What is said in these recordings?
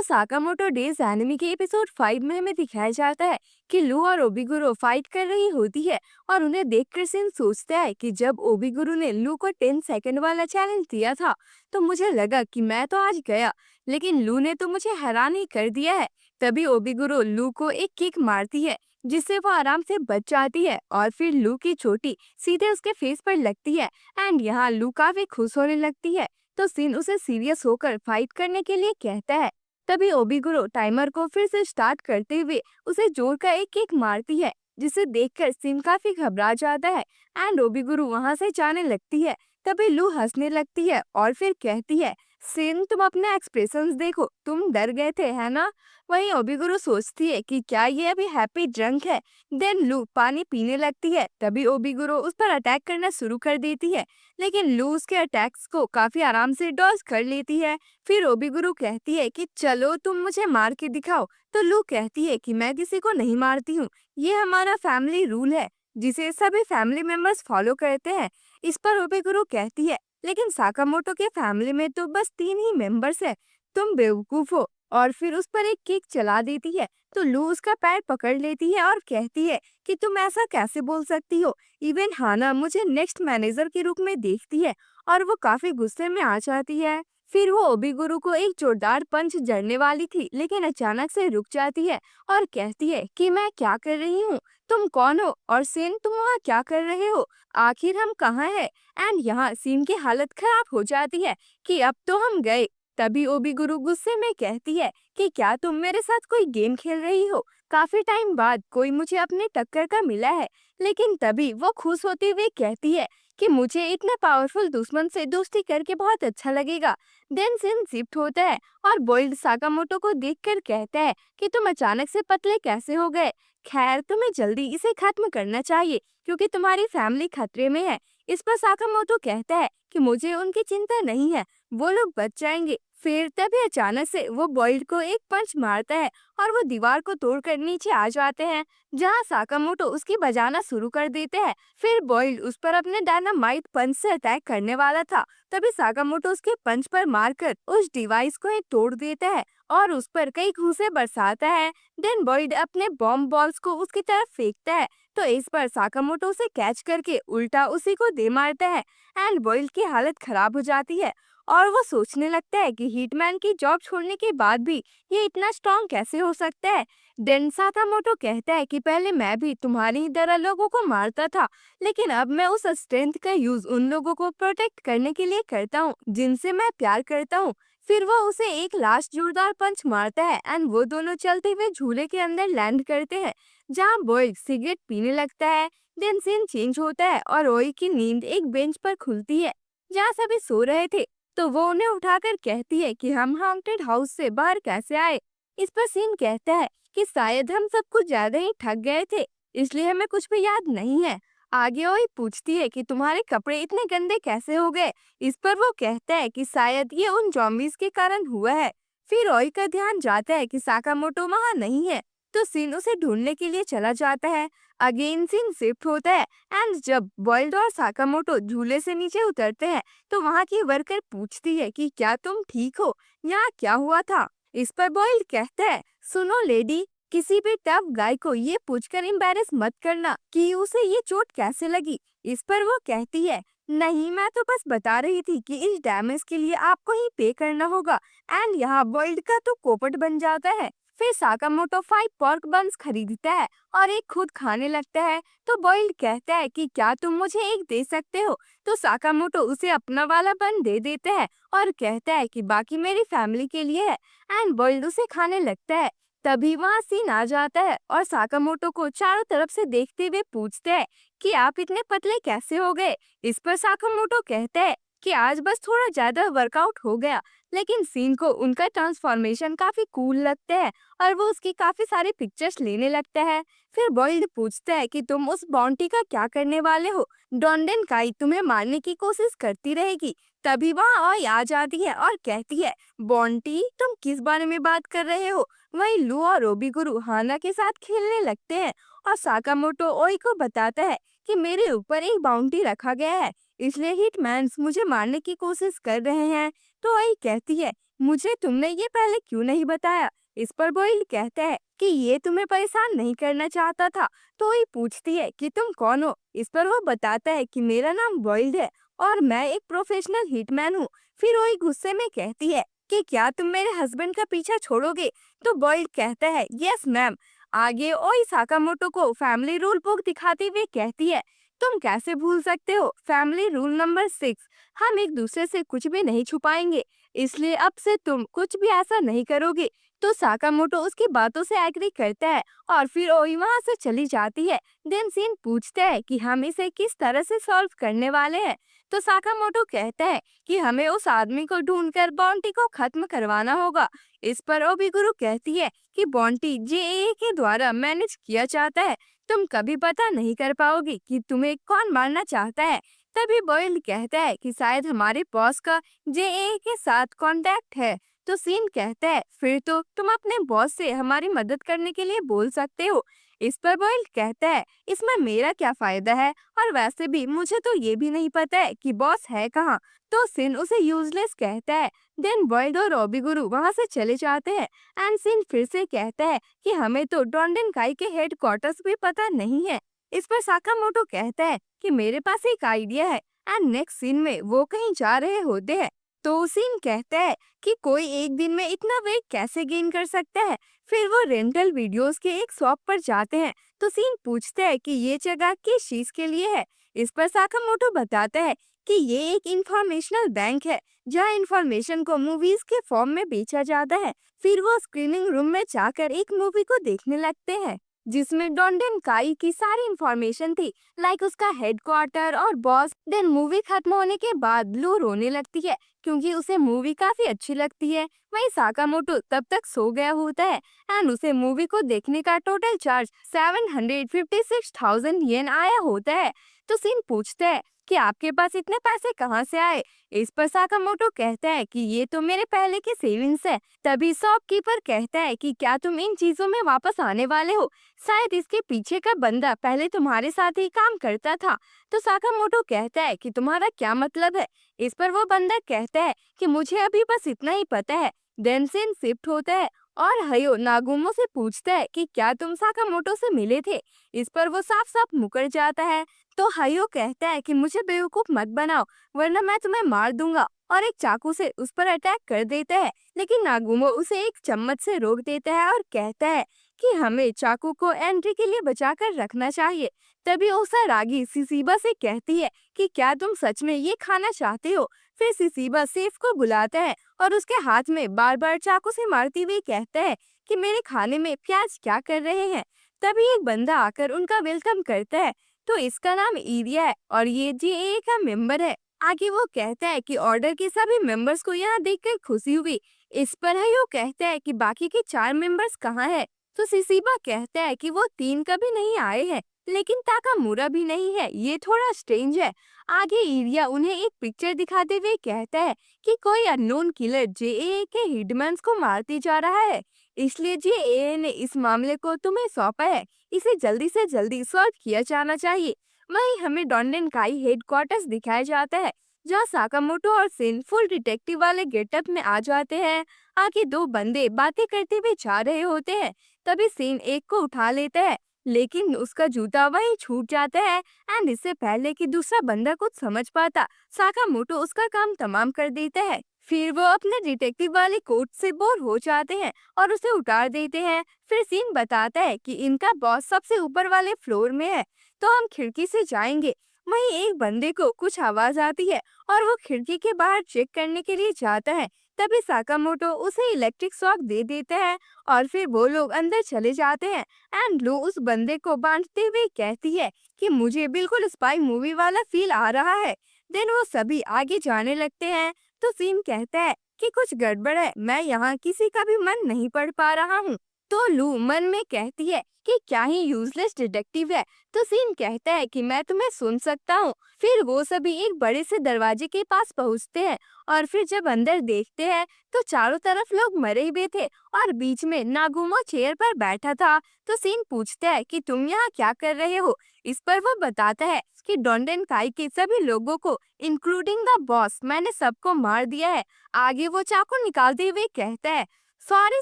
Sakamoto days anime के episode 5 में हमें दिखाया जाता है कि लू और ओबिगुरो फाइट कर रही होती है और उन्हें देखकर सिन सोचता है कि जब ओबिगुरो ने लू को 10 सेकंड वाला चैलेंज दिया था तो मुझे लगा कि मैं तो आज गया, लेकिन लू ने तो मुझे हैरान ही कर दिया है। तभी ओबिगुरो लू को एक किक मारती है जिससे वो आराम से बच जाती है और फिर लू की चोटी सीधे उसके फेस पर लगती है एंड यहाँ लू काफी खुश होने लगती है। तो सिन उसे सीरियस होकर फाइट करने के लिए कहता है। तभी ओबिगुरो टाइमर को फिर से स्टार्ट करते हुए उसे जोर का एक किक मारती है जिसे देखकर सिन काफी घबरा जाता है एंड ओबिगुरो वहां से जाने लगती है। तभी लू हंसने लगती है और फिर कहती है, सिन तुम अपने एक्सप्रेशंस देखो, तुम डर गए थे है ना। वहीं ओबिगुरो सोचती है कि क्या ये अभी हैप्पी ड्रंक है। देन लू पानी पीने लगती है। तभी ओबिगुरो उस पर अटैक करना शुरू कर देती है, लेकिन लू उसके अटैक्स को काफी आराम से डॉज कर लेती है। फिर ओबिगुरु कहती है कि चलो तुम मुझे मार के दिखाओ। तो लू कहती है कि मैं किसी को नहीं मारती हूँ, ये हमारा फैमिली रूल है जिसे सभी फैमिली मेंबर्स फॉलो करते हैं। इस पर ओबिगुरु कहती है, लेकिन साकामोटो के फैमिली में तो बस 3 ही मेंबर्स है, तुम बेवकूफ हो। और फिर उस पर एक किक चला देती है। तो लू उसका पैर पकड़ लेती है और कहती है कि तुम ऐसा कैसे बोल सकती हो। इवन हाना मुझे नेक्स्ट मैनेजर के रूप में देखती है और वो काफी गुस्से में आ जाती है। फिर वो ओबिगुरु को एक जोरदार पंच जड़ने वाली थी, लेकिन अचानक से रुक जाती है और कहती है कि मैं क्या कर रही हूँ, तुम कौन हो और सेन तुम वहाँ क्या कर रहे हो, आखिर हम कहाँ हैं। एंड यहाँ सीन की हालत खराब हो जाती है कि अब तो हम गए। तभी ओबिगुरु गुस्से में कहती है कि क्या तुम मेरे साथ कोई गेम खेल रही हो, काफी टाइम बाद कोई मुझे अपने टक्कर का मिला है। लेकिन तभी वो खुश होते हुए कहती है कि मुझे इतने पावरफुल दुश्मन से दोस्ती करके बहुत अच्छा लगेगा। देन सिन शिफ्ट होता है और बॉइल्ड साकामोटो को देखकर कहता है कि तुम अचानक से पतले कैसे हो गए। खैर तुम्हें जल्दी इसे खत्म करना चाहिए क्योंकि तुम्हारी फैमिली खतरे में है। इस पर साकामोटो कहता है कि मुझे उनकी चिंता नहीं है, वो लोग बच जाएंगे। फिर तभी अचानक से वो बॉइल्ड को एक पंच मारता है और वो दीवार को तोड़कर नीचे आ जाते हैं, जहां साकामोटो उसकी बजाना शुरू कर देते हैं। फिर बॉइल्ड उस पर अपने डायनामाइट पंच से अटैक करने वाला था, तभी साकामोटो उसके पंच पर मारकर उस डिवाइस को ही तोड़ देता है और उस पर कई घूंसे बरसाता है। देन बॉइल्ड अपने बॉम्ब बॉल्स को उसकी तरफ फेंकता है, तो इस पर साकामोटो उसे कैच करके उल्टा उसी को दे मारता है एंड बॉइल्ड की हालत खराब हो जाती है और वो सोचने लगता है कि हिटमैन की जॉब छोड़ने के बाद भी ये इतना स्ट्रांग कैसे हो सकता है। देन साकामोटो कहता है कि पहले मैं भी तुम्हारी ही तरह लोगों को मारता था, लेकिन अब मैं उस स्ट्रेंथ का यूज उन लोगों को प्रोटेक्ट करने के लिए करता हूँ जिनसे मैं प्यार करता हूँ। फिर वो उसे एक लास्ट जोरदार पंच मारता है एंड वो दोनों चलते हुए झूले के अंदर लैंड करते हैं, जहाँ बॉयज सिगरेट पीने लगता है। देन सीन चेंज होता है और ओई की नींद एक बेंच पर खुलती है जहाँ सभी सो रहे थे। तो वो उन्हें उठाकर कहती है कि हम हॉन्टेड हाउस से बाहर कैसे आए। इस पर सीन कहता है कि शायद हम सब कुछ ज्यादा ही थक गए थे, इसलिए हमें कुछ भी याद नहीं है। आगे ओई पूछती है कि तुम्हारे कपड़े इतने गंदे कैसे हो गए। इस पर वो कहता है कि शायद ये उन जॉम्बीज के कारण हुआ है। फिर ओई का ध्यान जाता है कि साकामोटो वहाँ नहीं है, तो सीन उसे ढूंढने के लिए चला जाता है। अगेन सीन शिफ्ट होता है एंड जब बॉइल्ड और साकामोटो झूले से नीचे उतरते हैं तो वहाँ की वर्कर पूछती है कि क्या तुम ठीक हो, यहाँ क्या हुआ था। इस पर बॉइल्ड कहता है, सुनो लेडी, किसी भी टफ गाय को ये पूछकर एम्बैरेस मत करना कि उसे ये चोट कैसे लगी। इस पर वो कहती है, नहीं मैं तो बस बता रही थी कि इस डैमेज के लिए आपको ही पे करना होगा। एंड यहाँ बॉइल्ड का तो पोपट बन जाता है। फिर साकामोटो 5 पोर्क बन्स खरीदता है और एक खुद खाने लगता है। तो बॉइल्ड कहता है कि क्या तुम मुझे एक दे सकते हो। तो साकामोटो उसे अपना वाला बन दे देता है और कहता है कि बाकी मेरी फैमिली के लिए है एंड बॉइल्ड उसे खाने लगता है। तभी वहाँ सीन आ जाता है और साकामोटो को चारों तरफ से देखते हुए पूछते हैं कि आप इतने पतले कैसे हो गए। इस पर साकामोटो कहता है कि आज बस थोड़ा ज्यादा वर्कआउट हो गया। लेकिन सीन को उनका ट्रांसफॉर्मेशन काफी कूल लगता है और वो उसकी काफी सारी पिक्चर्स लेने लगता है। फिर बॉइल्ड पूछता है कि तुम उस बाउंटी का क्या करने वाले हो, डोंडेन काई तुम्हें मारने की कोशिश करती रहेगी। तभी वहाँ ओई आ जाती है और कहती है, बॉन्टी तुम किस बारे में बात कर रहे हो। वहीं लू और ओबिगुरु हाना के साथ खेलने लगते हैं और साकामोटो ओई को बताता है कि मेरे ऊपर एक बाउंटी रखा गया है, इसलिए हिटमैन्स मुझे मारने की कोशिश कर रहे हैं। तो ओई कहती है मुझे तुमने ये पहले क्यों नहीं बताया? इस पर बॉयल कहता है कि ये तुम्हें परेशान नहीं करना चाहता था। तो वही पूछती है कि तुम कौन हो? इस पर वो बताता है कि मेरा नाम बॉयल्ड है और मैं एक प्रोफेशनल हिटमैन हूँ। फिर वही गुस्से में कहती है कि क्या तुम मेरे हस्बैंड का पीछा छोड़ोगे? तो बॉयल्ड कहता है यस मैम। आगे ओई साकामोटो को फैमिली रूल बुक दिखाते हुए कहती है तुम कैसे भूल सकते हो फैमिली रूल नंबर 6, हम एक दूसरे से कुछ भी नहीं छुपाएंगे, इसलिए अब से तुम कुछ भी ऐसा नहीं करोगे। तो साकामोटो उसकी बातों से एग्री करता है और फिर ओई वहां से चली जाती है। देन सीन पूछता है कि हम इसे किस तरह से सॉल्व करने वाले हैं। तो साकामोटो कहता है कि हमें उस आदमी को ढूंढकर बॉन्टी को खत्म करवाना होगा। इस पर ओबिगुरु कहती है कि बॉन्टी जेए के द्वारा मैनेज किया जाता है, तुम कभी पता नहीं कर पाओगे कि तुम्हें कौन मारना चाहता है। तभी बॉयल्ड कहता है कि शायद हमारे बॉस का जेए के साथ कांटेक्ट है। तो सीन कहता है फिर तो तुम अपने बॉस से हमारी मदद करने के लिए बोल सकते हो। इस पर बॉयल्ड कहता है इसमें मेरा क्या फायदा है, और वैसे भी मुझे तो ये भी नहीं पता है कि बॉस है कहाँ। तो सिन उसे यूजलेस कहता है। देन बॉयल्ड और ओबिगुरु वहां से चले जाते हैं। एंड सिन फिर से कहता है कि हमें तो डोंडेन काई के हेडक्वार्टर्स भी पता नहीं है। इस पर साकामोटो कहता है कि मेरे पास एक आइडिया है। एंड नेक्स्ट सीन में वो कहीं जा रहे होते हैं। तो सीन कहता है कि कोई एक दिन में इतना वेट कैसे गेन कर सकता है। फिर वो रेंटल वीडियोस के एक शॉप पर जाते हैं। तो सीन पूछता है कि ये जगह किस चीज के लिए है। इस पर साकामोटो बताता है कि ये एक इंफॉर्मेशनल बैंक है जहाँ इंफॉर्मेशन को मूवीज के फॉर्म में बेचा जाता है। फिर वो स्क्रीनिंग रूम में जाकर एक मूवी को देखने लगते हैं जिसमें डोंडेन काई की सारी इंफॉर्मेशन थी, लाइक उसका हेडक्वार्टर और बॉस। देन मूवी खत्म होने के बाद लू रोने लगती है क्योंकि उसे मूवी काफी अच्छी लगती है। वहीं साकामोटो तब तक सो गया होता है एंड उसे मूवी को देखने का टोटल चार्ज 756,000 येन आया होता है। तो सीन पूछता है कि आपके पास इतने पैसे कहाँ से आए। इस पर साकामोटो कहता है कि ये तो मेरे पहले के सेविंग्स है। तभी शॉपकीपर कहता है कि क्या तुम इन चीजों में वापस आने वाले हो? शायद इसके पीछे का बंदा पहले तुम्हारे साथ ही काम करता था। तो साकामोटो कहता है कि तुम्हारा क्या मतलब है? इस पर वो बंदा कहता है कि मुझे अभी बस इतना ही पता है। देन सीन शिफ्ट होता है और हयो नागुमो से पूछता है कि क्या तुम साकामोटो से मिले थे? इस पर वो साफ साफ मुकर जाता है। तो हयो कहता है कि मुझे बेवकूफ मत बनाओ वरना मैं तुम्हें मार दूंगा, और एक चाकू से उस पर अटैक कर देता है। लेकिन नागुमो उसे एक चम्मच से रोक देता है और कहता है कि हमें चाकू को एंट्री के लिए बचाकर रखना चाहिए। तभी ओसारागी सिसिबा से कहती है कि क्या तुम सच में ये खाना चाहते हो? फिर सिसिबा सेफ को बुलाता है और उसके हाथ में बार बार चाकू से मारते हुए कहता है कि मेरे खाने में प्याज क्या कर रहे हैं। तभी एक बंदा आकर उनका वेलकम करता है। तो इसका नाम ईरिया है और ये जीए का मेंबर है। आगे वो कहता है कि ऑर्डर के सभी मेंबर्स को यहाँ देखकर खुशी हुई। इस पर हयो कहता है कि बाकी के 4 मेंबर्स कहाँ है। तो सिसिबा कहता है कि वो 3 कभी नहीं आए हैं, लेकिन ताकामुरा भी नहीं है, ये थोड़ा स्ट्रेंज है। आगे ईरिया उन्हें एक पिक्चर दिखाते हुए कहता है कि कोई अननोन किलर जेए के हिटमैन्स को मारते जा रहा है, इसलिए जेए ने इस मामले को तुम्हें सौंपा है। इसे जल्दी से जल्दी सॉल्व किया जाना चाहिए। वहीं हमें डोंडेन काई हेडक्वार्टर्स दिखाया जाता है जहाँ साकामोटो और सिन फुल डिटेक्टिव वाले गेटअप में आ जाते हैं। आगे 2 बंदे बातें करते हुए जा रहे होते हैं। तभी सिन एक को उठा लेता है लेकिन उसका जूता वहीं छूट जाता है। एंड इससे पहले कि दूसरा बंदा कुछ समझ पाता, साकामोटो उसका काम तमाम कर देता है। फिर वो अपने डिटेक्टिव वाले कोट से बोर हो जाते हैं और उसे उतार देते हैं। फिर सीन बताता है कि इनका बॉस सबसे ऊपर वाले फ्लोर में है, तो हम खिड़की से जाएंगे। वहीं एक बंदे को कुछ आवाज आती है और वो खिड़की के बाहर चेक करने के लिए जाता है। तभी साकामोटो उसे इलेक्ट्रिक शॉक दे देता है और फिर वो लोग अंदर चले जाते हैं। एंड लू उस बंदे को बांधते हुए कहती है कि मुझे बिल्कुल स्पाई मूवी वाला फील आ रहा है। देन वो सभी आगे जाने लगते हैं। तो सीन कहता है कि कुछ गड़बड़ है, मैं यहाँ किसी का भी मन नहीं पढ़ पा रहा हूँ। तो लू मन में कहती है कि क्या ही यूजलेस डिटेक्टिव है। तो सीन कहता है कि मैं तुम्हें सुन सकता हूँ। फिर वो सभी एक बड़े से दरवाजे के पास पहुँचते हैं और फिर जब अंदर देखते हैं तो चारों तरफ लोग मरे हुए थे और बीच में नागुमो चेयर पर बैठा था। तो सीन पूछता है कि तुम यहाँ क्या कर रहे हो। इस पर वो बताता है कि डोंडेन काई के सभी लोगों को इंक्लूडिंग द बॉस मैंने सबको मार दिया है। आगे वो चाकू निकालते हुए कहता है, सॉरी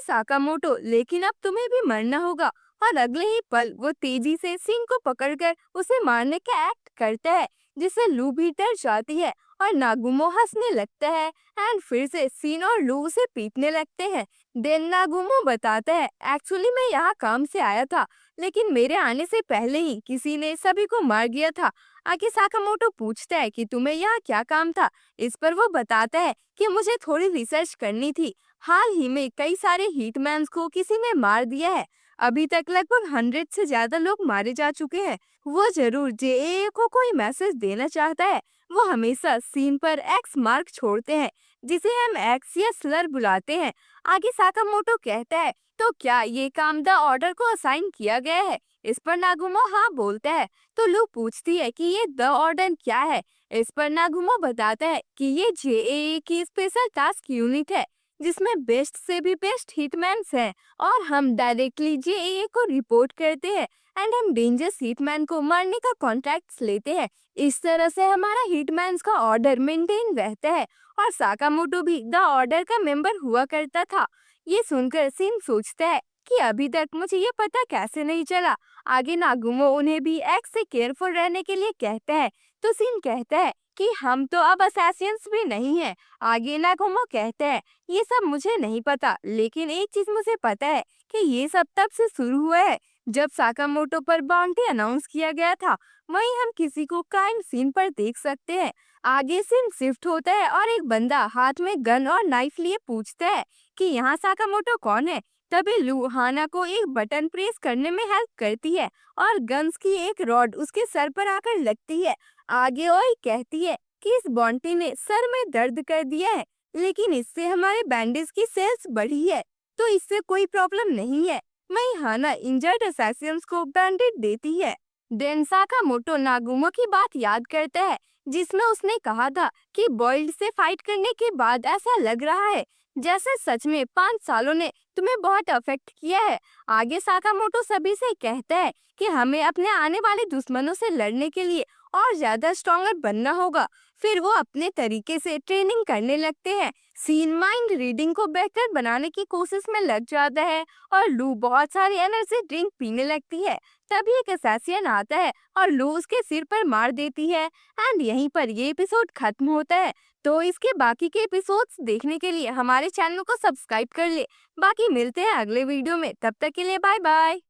साकामोटो, लेकिन अब तुम्हें भी मरना होगा। और अगले ही पल वो तेजी से सीन को पकड़कर उसे मारने का एक्ट करता है, जिससे लू भी डर जाती है और नागुमो हंसने लगता है। एंड फिर से सीन और लू उसे पीटने लगते हैं। देन नागुमो बताता है, एक्चुअली मैं यहाँ काम से आया था, लेकिन मेरे आने से पहले ही किसी ने सभी को मार गया था। आगे साकामोटो पूछता है कि तुम्हें यहाँ क्या काम था। इस पर वो बताता है कि मुझे थोड़ी रिसर्च करनी थी। हाल ही में कई सारे हिटमैन्स को किसी ने मार दिया है। अभी तक लगभग 100 से ज्यादा लोग मारे जा चुके हैं। वो जरूर जेएए को कोई मैसेज देना चाहता है। वो हमेशा सीन पर एक्स मार्क छोड़ते हैं, जिसे हम एक्स या स्लर बुलाते हैं। आगे साकामोटो कहता है, तो क्या ये काम द ऑर्डर को असाइन किया गया है? इस पर नागुमो हाँ बोलता है। तो लू पूछती है कि ये द ऑर्डर क्या है। इस पर नागुमो बताता है कि ये जेएए की स्पेशल टास्क यूनिट है, जिसमें बेस्ट से भी बेस्ट हिटमैन्स हैं और हम डायरेक्टली जेएए को रिपोर्ट करते हैं एंड हम डेंजरस हिटमैन को मारने का कॉन्ट्रैक्ट लेते हैं। इस तरह से हमारा हिटमैन्स का ऑर्डर मेंटेन रहता है और साकामोटो भी द ऑर्डर का मेंबर हुआ करता था। ये सुनकर सिन सोचता है कि अभी तक मुझे ये पता कैसे नहीं चला। आगे नागुमो उन्हें भी एक्स से केयरफुल रहने के लिए कहता है। तो सिन कहता है कि हम तो अब असैसियंस भी नहीं हैं। आगे नागुमो कहता है, ये सब मुझे नहीं पता, लेकिन एक चीज मुझे पता है कि ये सब तब से शुरू हुआ है जब साकामोटो पर बाउंटी अनाउंस किया गया था। वहीं हम किसी को क्राइम सीन पर देख सकते हैं। आगे सीन शिफ्ट होता है और एक बंदा हाथ में गन और नाइफ लिए पूछता है कि यहाँ साकामोटो कौन है। तभी लू हाना को एक बटन प्रेस करने में हेल्प करती है और गन्स की एक रॉड उसके सर पर आकर लगती है। आगे ओई कहती है कि इस बॉन्टी ने सर में दर्द कर दिया है, लेकिन इससे हमारे बैंडेज की सेल्स बढ़ी है, तो इससे कोई प्रॉब्लम नहीं है। वहीं हाना इंजर्ड असैसिन्स को बैंडेज देती है। देन साकामोटो नागुमो की बात याद करता है, जिसमें उसने कहा था कि बॉइल्ड से फाइट करने के बाद ऐसा लग रहा है जैसे सच में 5 सालों ने तुम्हें बहुत अफेक्ट किया है। आगे साकामोटो सभी से कहता है कि हमें अपने आने वाले दुश्मनों से लड़ने के लिए और ज्यादा स्ट्रॉन्गर बनना होगा। फिर वो अपने तरीके से ट्रेनिंग करने लगते हैं। सीन माइंड रीडिंग को बेहतर बनाने की कोशिश में लग जाता है और लू बहुत सारी एनर्जी ड्रिंक पीने लगती है। तभी एक असैसियन आता है और लू उसके सिर पर मार देती है। एंड यहीं पर ये एपिसोड खत्म होता है। तो इसके बाकी के एपिसोड्स देखने के लिए हमारे चैनल को सब्सक्राइब कर ले। बाकी मिलते हैं अगले वीडियो में, तब तक के लिए बाय बाय।